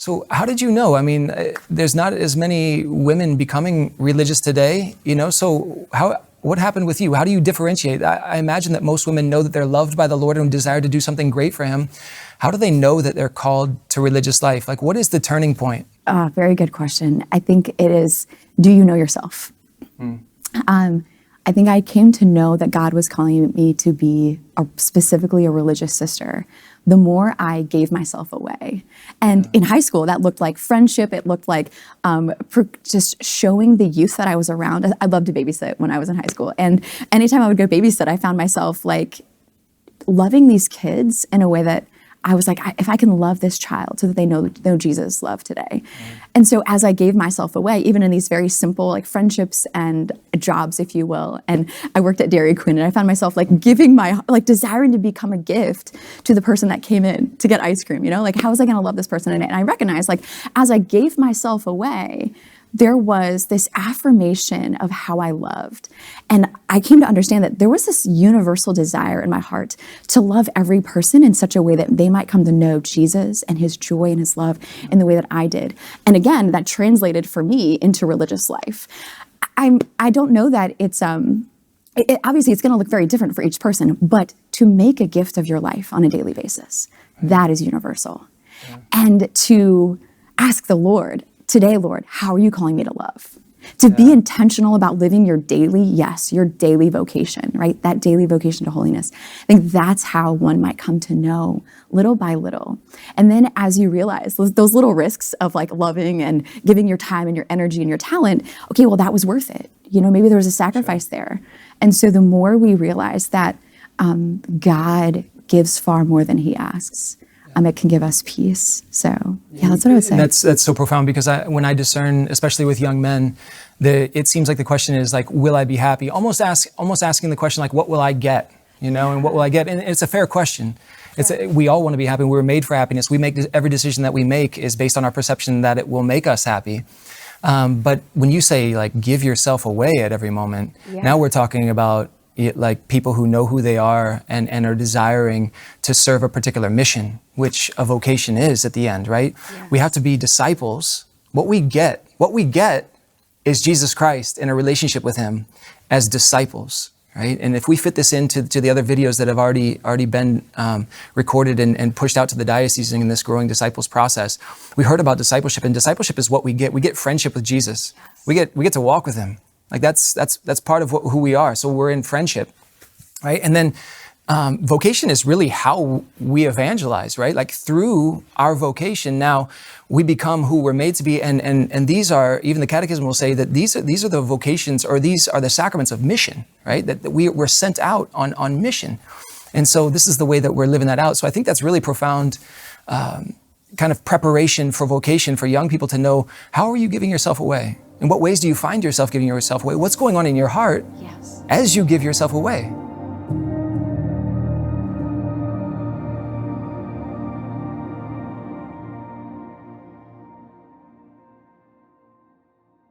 So how did you know? I mean, there's not as many women becoming religious today, so what happened with you? How do you differentiate? I imagine that most women know that they're loved by the Lord and desire to do something great for him. How do they know that they're called to religious life? Like, what is the turning point? Very good question. I think it is, do you know yourself? I think I came to know that God was calling me to be specifically a religious sister the more I gave myself away. And in high school, that looked like friendship. It looked like just showing the youth that I was around. I loved to babysit when I was in high school. And anytime I would go babysit, I found myself like loving these kids in a way that I was like, if I can love this child so that they know Jesus' love today. And so as I gave myself away, even in these very simple like friendships and jobs, if you will, and I worked at Dairy Queen and I found myself like desiring to become a gift to the person that came in to get ice cream, like how was I gonna love this person? And I recognized like, as I gave myself away, there was this affirmation of how I loved. And I came to understand that there was this universal desire in my heart to love every person in such a way that they might come to know Jesus and his joy and his love in the way that I did. And again, that translated for me into religious life. I don't know that it's, obviously it's gonna look very different for each person, but to make a gift of your life on a daily basis, that is universal. Yeah. And to ask the Lord, today, Lord, how are you calling me to love? To be intentional about living your daily vocation, right? That daily vocation to holiness. I think that's how one might come to know little by little. And then as you realize those little risks of like loving and giving your time and your energy and your talent, okay, well, that was worth it. Maybe there was a sacrifice there. And so the more we realize that God gives far more than he asks, it can give us peace. So that's what I would say. That's so profound, because when I discern, especially with young men, it seems like the question is like, will I be happy? Almost asking the question like, what will I get? And what will I get? And it's a fair question. We all want to be happy. We're made for happiness. We make every decision that we make is based on our perception that it will make us happy. But when you say like, give yourself away at every moment, now we're talking about like people who know who they are and are desiring to serve a particular mission, which a vocation is at the end, right? Yeah. We have to be disciples. What we get is Jesus Christ in a relationship with him as disciples, right? And if we fit this into the other videos that have already been recorded and pushed out to the diocese in this growing disciples process, we heard about discipleship, and discipleship is what we get. We get friendship with Jesus. We get to walk with him. Like that's part of who we are. So we're in friendship, right? And then vocation is really how we evangelize, right? Like through our vocation, now we become who we're made to be. And these are, even the Catechism will say that these are the vocations, or these are the sacraments of mission, right? That we're sent out on mission. And so this is the way that we're living that out. So I think that's really profound kind of preparation for vocation for young people to know, how are you giving yourself away? In what ways do you find yourself giving yourself away? What's going on in your heart as you give yourself away?